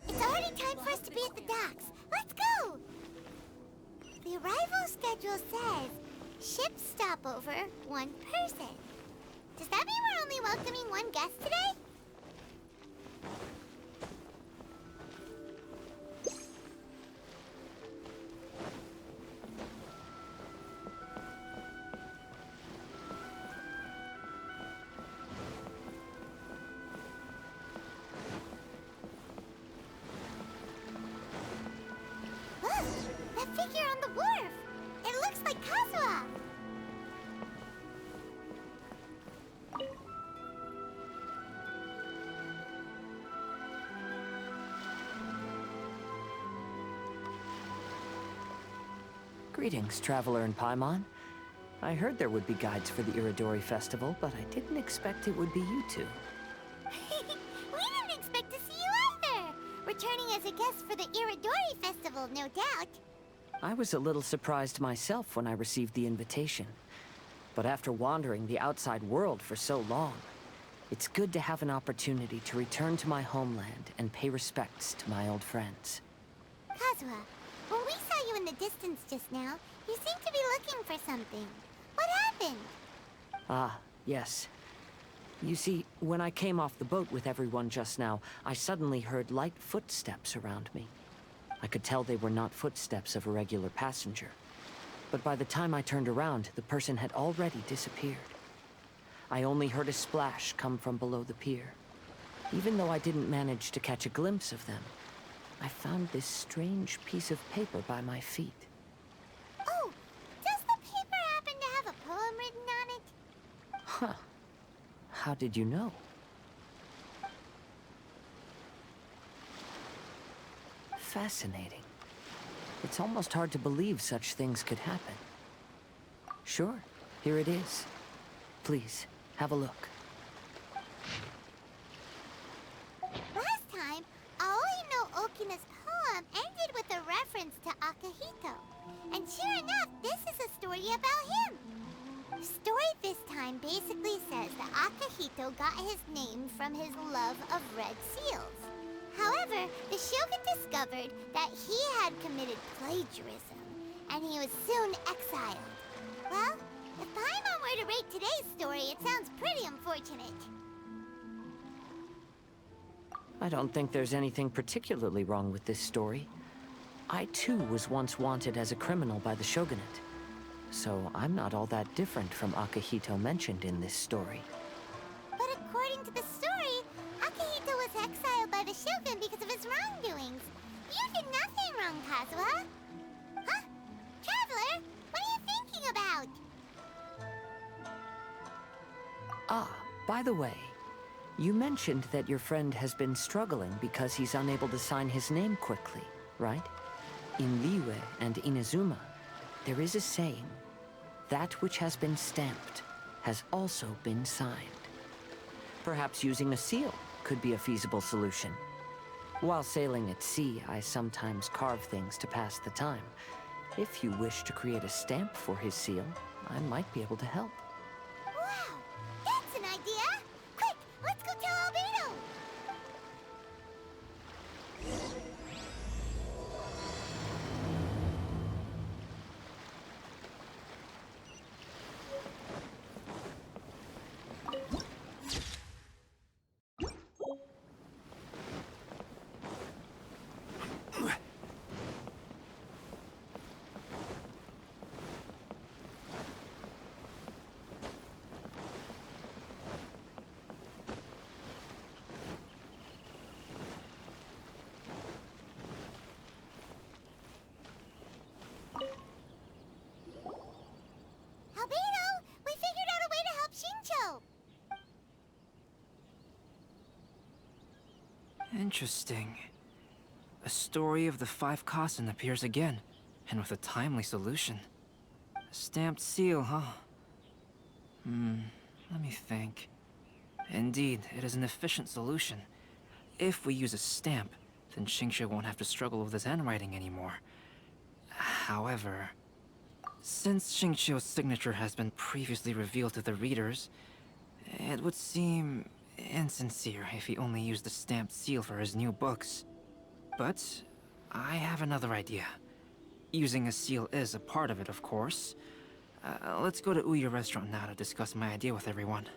It's already time for us to be at the docks. Let's go! The arrival schedule says ship stopover, 1 person. Does that mean we're only welcoming 1 guest today? That figure on the wharf! It looks like Kazuha! Greetings, traveler in Paimon. I heard there would be guides for the Irodori Festival, but I didn't expect it would be you two. We didn't expect to see you either! Returning as a guest for the Irodori Festival, no doubt. I was a little surprised myself when I received the invitation. But after wandering the outside world for so long, it's good to have an opportunity to return to my homeland and pay respects to my old friends. Kazuha, when we saw you in the distance just now, you seemed to be looking for something. What happened? Ah, yes. You see, when I came off the boat with everyone just now, I suddenly heard light footsteps around me. I could tell they were not footsteps of a regular passenger. But by the time I turned around, the person had already disappeared. I only heard a splash come from below the pier. Even though I didn't manage to catch a glimpse of them, I found this strange piece of paper by my feet. Oh, does the paper happen to have a poem written on it? Huh. How did you know? Fascinating. It's almost hard to believe such things could happen. Sure, here it is. Please, have a look. Last time, Aoi no Okina's poem ended with a reference to Akihito. And sure enough, this is a story about him. The story this time basically says that Akihito got his name from his love of red seals. However, the Shogun discovered that he had committed plagiarism, and he was soon exiled. Well, if Paimon were to rate today's story, it sounds pretty unfortunate. I don't think there's anything particularly wrong with this story. I too was once wanted as a criminal by the shogunate. So I'm not all that different from Akihito mentioned in this story. But according to the story, Akihito was exiled by the Shogun because of his wrongdoings. You did nothing wrong, Kazuha. Huh? Traveler, what are you thinking about? Ah, by the way, you mentioned that your friend has been struggling because he's unable to sign his name quickly, right? In Liyue and Inazuma, there is a saying, that which has been stamped has also been signed. Perhaps using a seal could be a feasible solution. While sailing at sea, I sometimes carve things to pass the time. If you wish to create a stamp for his seal, I might be able to help. Wow, that's an idea! Quick, let's go tell Albedo! Albedo, we figured out a way to help Shincho! Interesting. A story of the 5 Kasen appears again, and with a timely solution. A stamped seal, huh? Let me think. Indeed, it is an efficient solution. If we use a stamp, then Xingqiu won't have to struggle with his handwriting anymore. However, since Xingqiu's signature has been previously revealed to the readers, it would seem insincere if he only used the stamped seal for his new books. But I have another idea. Using a seal is a part of it, of course. Let's go to Ouya restaurant now to discuss my idea with everyone.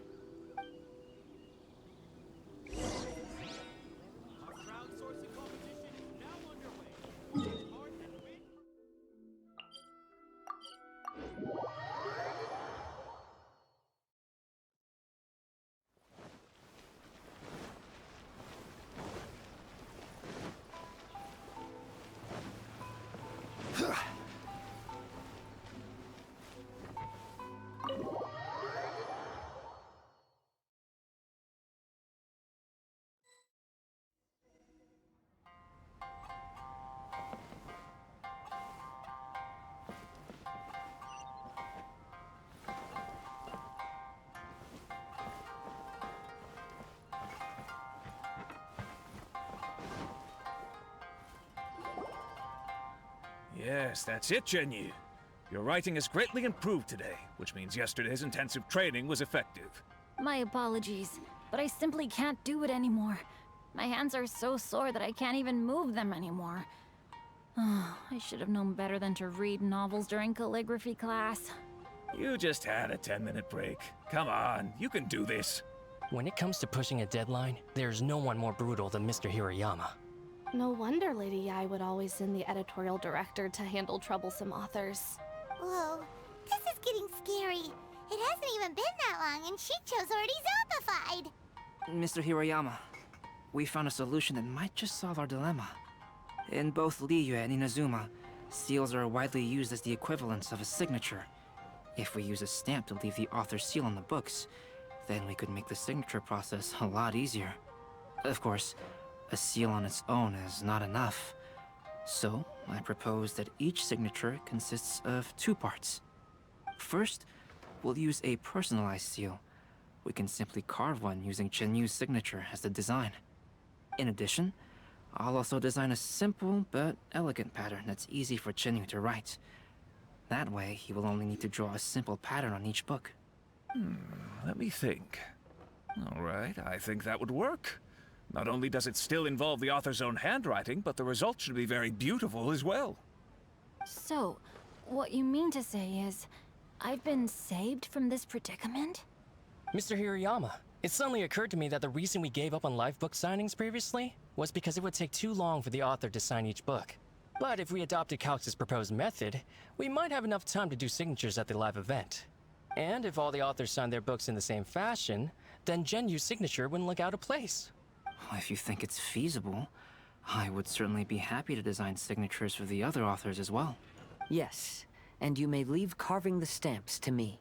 Yes, that's it, Jinyu. Your writing has greatly improved today, which means yesterday's intensive training was effective. My apologies, but I simply can't do it anymore. My hands are so sore that I can't even move them anymore. I should have known better than to read novels during calligraphy class. You just had a 10-minute break. Come on, you can do this. When it comes to pushing a deadline, there's no one more brutal than Mr. Hirayama. No wonder Lady Yai would always send the editorial director to handle troublesome authors. Whoa, this is getting scary. It hasn't even been that long and Shicho's already zombified. Mr. Hirayama, we found a solution that might just solve our dilemma. In both Liyue and Inazuma, seals are widely used as the equivalents of a signature. If we use a stamp to leave the author's seal on the books, then we could make the signature process a lot easier. Of course, a seal on its own is not enough. So, I propose that each signature consists of 2 parts. First, we'll use a personalized seal. We can simply carve one using Chenyu's signature as the design. In addition, I'll also design a simple but elegant pattern that's easy for Chenyu to write. That way, he will only need to draw a simple pattern on each book. Let me think. All right, I think that would work. Not only does it still involve the author's own handwriting, but the result should be very beautiful as well. So, what you mean to say is, I've been saved from this predicament? Mr. Hirayama, it suddenly occurred to me that the reason we gave up on live book signings previously was because it would take too long for the author to sign each book. But if we adopted Calx's proposed method, we might have enough time to do signatures at the live event. And if all the authors signed their books in the same fashion, then Genyu's signature wouldn't look out of place. If you think it's feasible, I would certainly be happy to design signatures for the other authors as well. Yes, and you may leave carving the stamps to me.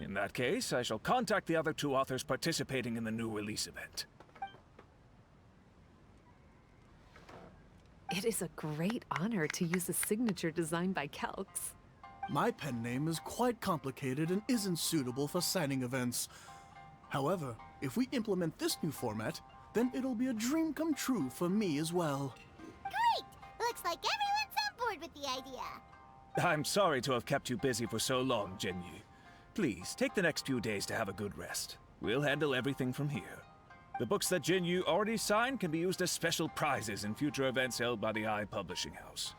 In that case, I shall contact the other 2 authors participating in the new release event. It is a great honor to use a signature designed by Calx. My pen name is quite complicated and isn't suitable for signing events. However, if we implement this new format, then it'll be a dream come true for me as well. Great! Looks like everyone's on board with the idea. I'm sorry to have kept you busy for so long, Jinyu. Please, take the next few days to have a good rest. We'll handle everything from here. The books that Jinyu already signed can be used as special prizes in future events held by the I Publishing House.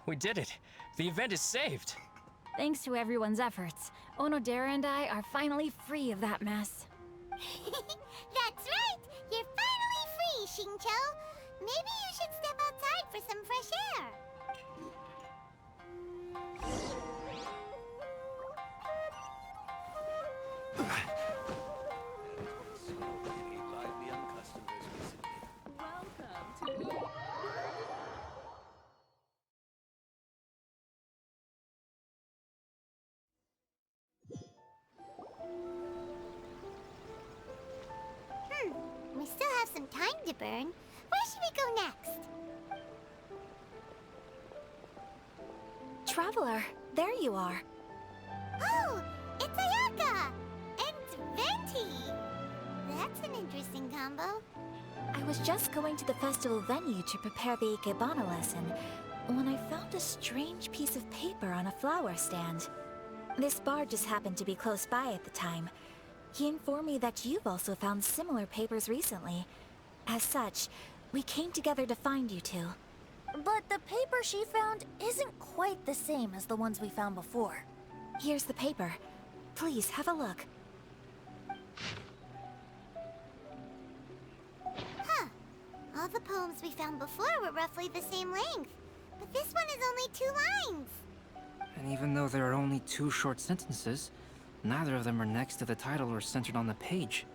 We did it! The event is saved! Thanks to everyone's efforts, Onodera and I are finally free of that mess. That's right! You're finally free, Xingqiu! Maybe you should step outside for some fresh air. We still have some time to burn. Where should we go next? Traveler, there you are. Oh, it's Ayaka! And Venti! That's an interesting combo. I was just going to the festival venue to prepare the Ikebana lesson when I found a strange piece of paper on a flower stand. This bar just happened to be close by at the time, He informed me that you've also found similar papers recently. As such, we came together to find you two. But the paper she found isn't quite the same as the ones we found before. Here's the paper. Please have a look. Huh. All the poems we found before were roughly the same length. But this one is only 2 lines. And even though there are only 2 short sentences, neither of them are next to the title or centered on the page.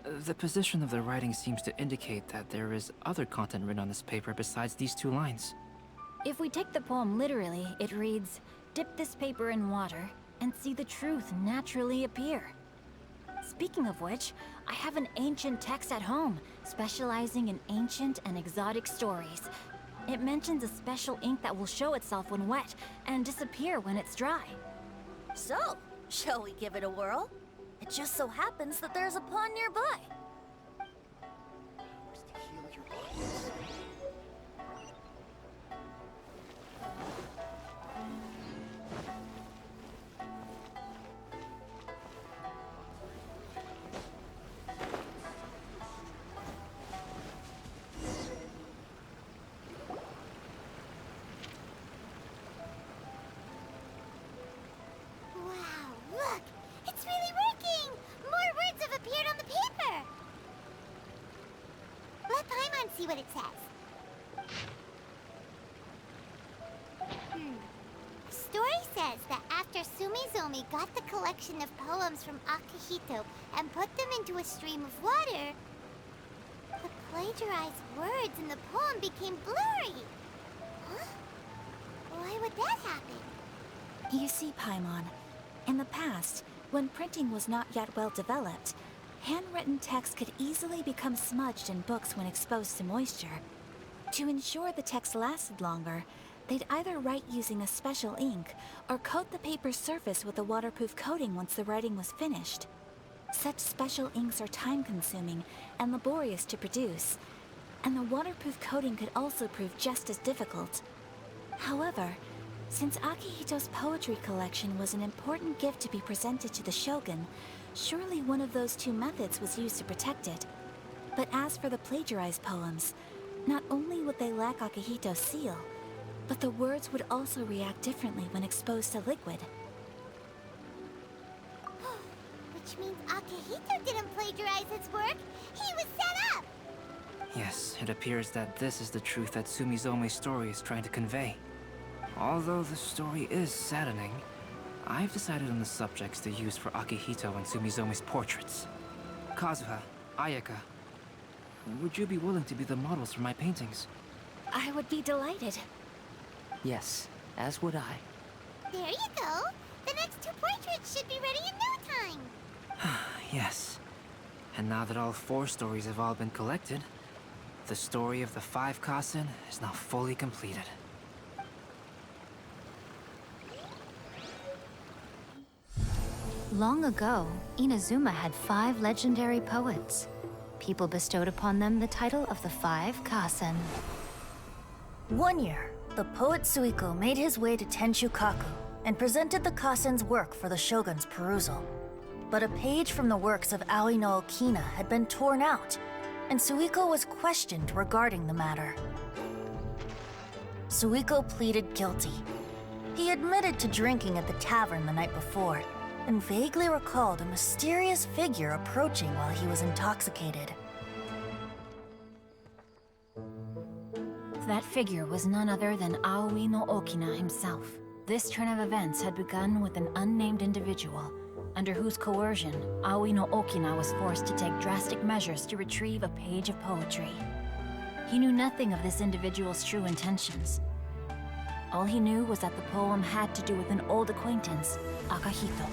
The position of the writing seems to indicate that there is other content written on this paper besides these 2 lines. If we take the poem literally, it reads, "Dip this paper in water and see the truth naturally appear." Speaking of which, I have an ancient text at home, specializing in ancient and exotic stories. It mentions a special ink that will show itself when wet and disappear when it's dry. So, shall we give it a whirl? It just so happens that there's a pond nearby. Wow, look! It's really working! More words have appeared on the paper! Let Paimon see what it says. The story says that after Sumizomi got the collection of poems from Akihito and put them into a stream of water, the plagiarized words in the poem became blurry. Huh? Why would that happen? You see, Paimon, in the past, when printing was not yet well developed, handwritten text could easily become smudged in books when exposed to moisture. To ensure the text lasted longer, they'd either write using a special ink or coat the paper's surface with a waterproof coating once the writing was finished. Such special inks are time-consuming and laborious to produce, and the waterproof coating could also prove just as difficult. However, since Akihito's poetry collection was an important gift to be presented to the Shogun, surely one of those 2 methods was used to protect it. But as for the plagiarized poems, not only would they lack Akihito's seal, but the words would also react differently when exposed to liquid. Which means Akihito didn't plagiarize his work. He was set up! Yes, it appears that this is the truth that Sumizome's story is trying to convey. Although the story is saddening, I've decided on the subjects to use for Akihito and Sumizome's portraits. Kazuha, Ayaka, would you be willing to be the models for my paintings? I would be delighted. Yes, as would I. There you go. The next 2 portraits should be ready in no time. Yes. And now that all 4 stories have all been collected, the story of the 5 Kasen is now fully completed. Long ago, Inazuma had 5 legendary poets. People bestowed upon them the title of the 5 Kasen. One year, the poet Suiko made his way to Tenshukaku and presented the Kasen's work for the shogun's perusal. But a page from the works of Aoi no Okina had been torn out, and Suiko was questioned regarding the matter. Suiko pleaded guilty. He admitted to drinking at the tavern the night before, and vaguely recalled a mysterious figure approaching while he was intoxicated. That figure was none other than Aoi no Okina himself. This turn of events had begun with an unnamed individual, under whose coercion, Aoi no Okina was forced to take drastic measures to retrieve a page of poetry. He knew nothing of this individual's true intentions. All he knew was that the poem had to do with an old acquaintance, Akihito.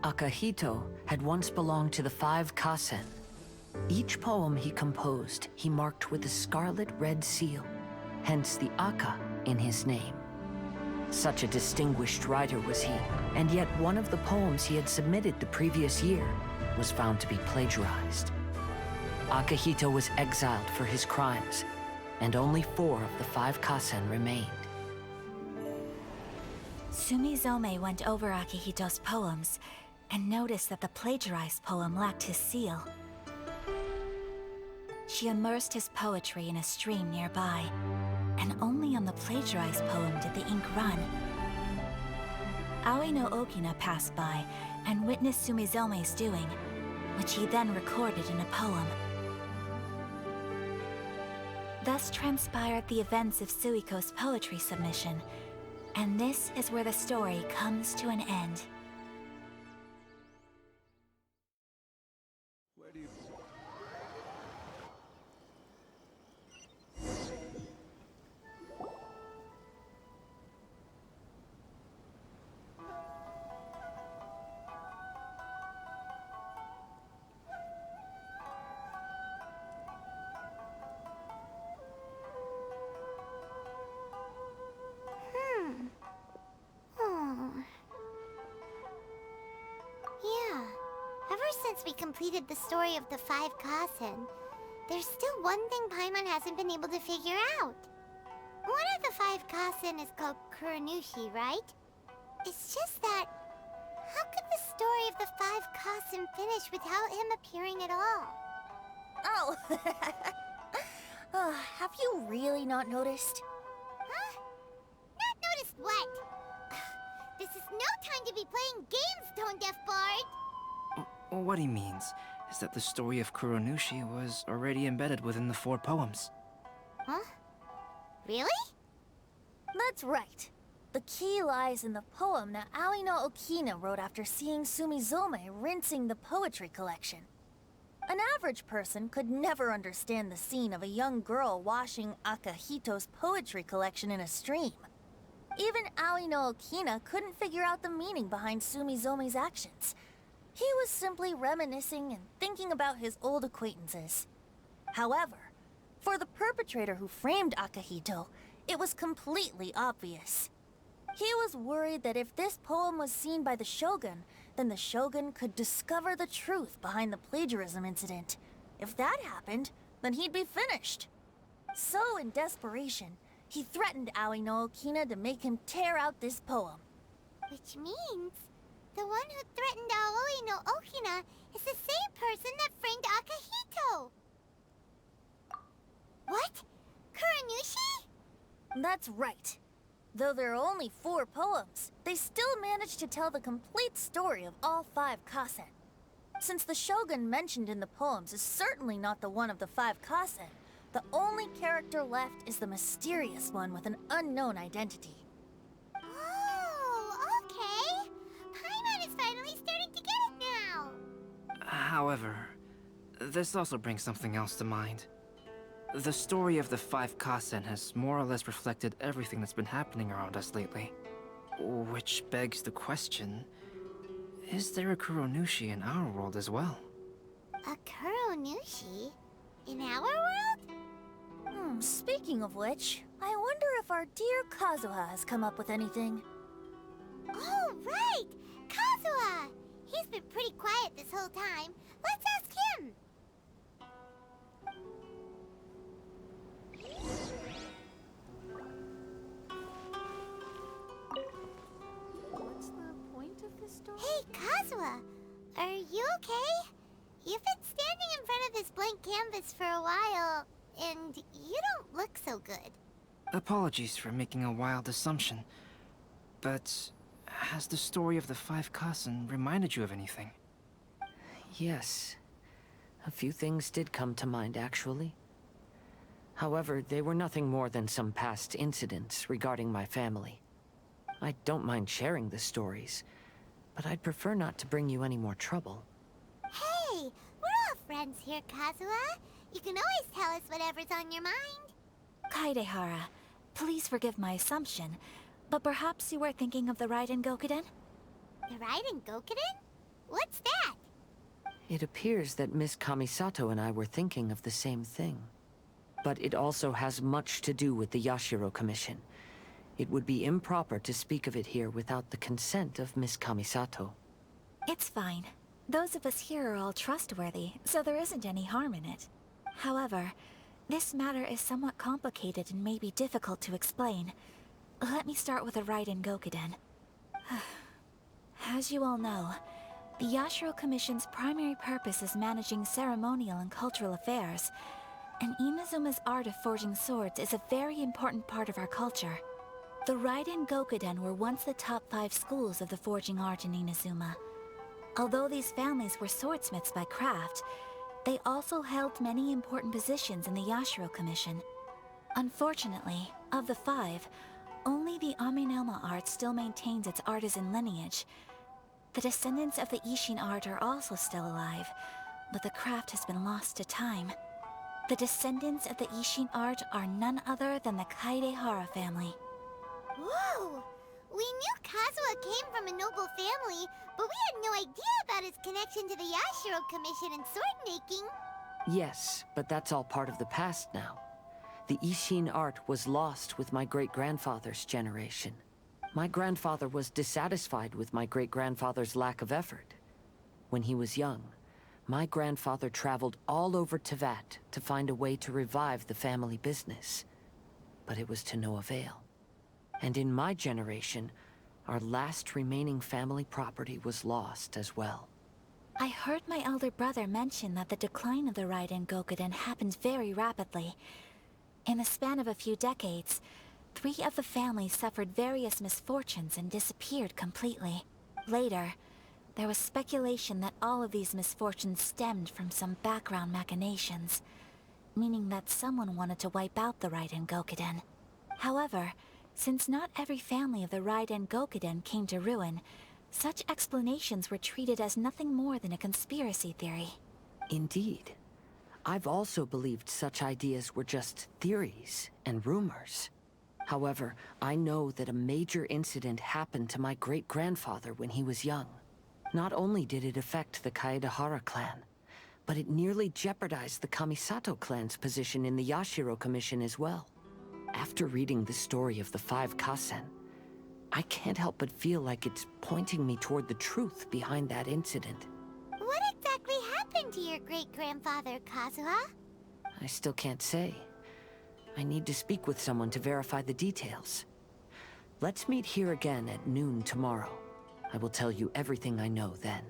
Akihito had once belonged to the 5 Kasen. Each poem he composed, he marked with a scarlet red seal, hence the Aka in his name. Such a distinguished writer was he, and yet one of the poems he had submitted the previous year was found to be plagiarized. Akihito was exiled for his crimes, and only 4 of the 5 Kasen remained. Sumizome went over Akihito's poems and noticed that the plagiarized poem lacked his seal. She immersed his poetry in a stream nearby, and only on the plagiarized poem did the ink run. Aoi no Okina passed by and witnessed Sumizome's doing, which he then recorded in a poem. Thus transpired the events of Suiko's poetry submission, and this is where the story comes to an end. Yeah. Ever since we completed the story of the 5 Kasen, there's still one thing Paimon hasn't been able to figure out. One of the 5 Kasen is called Kuronushi, right? It's just that, how could the story of the 5 Kasen finish without him appearing at all? Oh! Have you really not noticed? Huh? Not noticed what? This is no time to be playing games, Tone Deaf Bard! What he means is that the story of Kuronushi was already embedded within the 4 poems. Huh? Really? That's right. The key lies in the poem that Aoi no Okina wrote after seeing Sumizome rinsing the poetry collection. An average person could never understand the scene of a young girl washing Akihito's poetry collection in a stream. Even Aoi no Okina couldn't figure out the meaning behind Sumizome's actions. He was simply reminiscing and thinking about his old acquaintances. However, for the perpetrator who framed Akihito, it was completely obvious. He was worried that if this poem was seen by the Shogun, then the Shogun could discover the truth behind the plagiarism incident. If that happened, then he'd be finished. So, in desperation, he threatened Aoi no Okina to make him tear out this poem. Which means, the one who threatened Aoi no Okina is the same person that framed Akihito! What? Kuronushi? That's right. Though there are only 4 poems, they still managed to tell the complete story of all 5 Kasen. Since the Shogun mentioned in the poems is certainly not the one of the 5 Kasen, the only character left is the mysterious one with an unknown identity. Oh, okay. Paimon is finally starting to get it now. However, this also brings something else to mind. The story of the 5 Kasen has more or less reflected everything that's been happening around us lately. Which begs the question, is there a Kuronushi in our world as well? A Kuronushi? In our world? Speaking of which, I wonder if our dear Kazuha has come up with anything. Oh, right! Kazuha! He's been pretty quiet this whole time. Let's ask him! What's the point of this story? Hey, Kazuha! Are you okay? You've been standing in front of this blank canvas for a while, and you don't look so good. Apologies for making a wild assumption, but has the story of the 5 Kasen reminded you of anything? Yes. A few things did come to mind, actually. However, they were nothing more than some past incidents regarding my family. I don't mind sharing the stories, but I'd prefer not to bring you any more trouble. Hey, we're all friends here, Kazuha. You can always tell us whatever's on your mind. Kaidehara, please forgive my assumption, but perhaps you were thinking of the Raiden Gokuden? The Raiden Gokuden? What's that? It appears that Miss Kamisato and I were thinking of the same thing. But it also has much to do with the Yashiro Commission. It would be improper to speak of it here without the consent of Miss Kamisato. It's fine. Those of us here are all trustworthy, so there isn't any harm in it. However, this matter is somewhat complicated and may be difficult to explain. Let me start with the Raiden Gokuden. As you all know, the Yashiro Commission's primary purpose is managing ceremonial and cultural affairs, and Inazuma's art of forging swords is a very important part of our culture. The Raiden Gokuden were once the top 5 schools of the forging art in Inazuma. Although these families were swordsmiths by craft, they also held many important positions in the Yashiro Commission. Unfortunately, of the 5, only the Aminoma art still maintains its artisan lineage. The descendants of the Ishin art are also still alive, but the craft has been lost to time. The descendants of the Ishin art are none other than the Kaidehara family. Whoa! We knew Kazuha came from a noble family, but we had no idea about his connection to the Yashiro Commission and sword making. Yes, but that's all part of the past now. The Ishin art was lost with my great-grandfather's generation. My grandfather was dissatisfied with my great-grandfather's lack of effort. When he was young, my grandfather traveled all over Tevat to find a way to revive the family business. But it was to no avail. And in my generation, our last remaining family property was lost as well. I heard my elder brother mention that the decline of the Raiden Gokuden happened very rapidly. In the span of a few decades, 3 of the families suffered various misfortunes and disappeared completely. Later, there was speculation that all of these misfortunes stemmed from some background machinations, meaning that someone wanted to wipe out the Raiden Gokuden. However, since not every family of the Raiden Gokuden came to ruin, such explanations were treated as nothing more than a conspiracy theory. Indeed. I've also believed such ideas were just theories and rumors. However, I know that a major incident happened to my great-grandfather when he was young. Not only did it affect the Kaedehara clan, but it nearly jeopardized the Kamisato clan's position in the Yashiro Commission as well. After reading the story of the 5 Kasen, I can't help but feel like it's pointing me toward the truth behind that incident. What exactly happened to your great-grandfather, Kazuha? I still can't say. I need to speak with someone to verify the details. Let's meet here again at noon tomorrow. I will tell you everything I know then.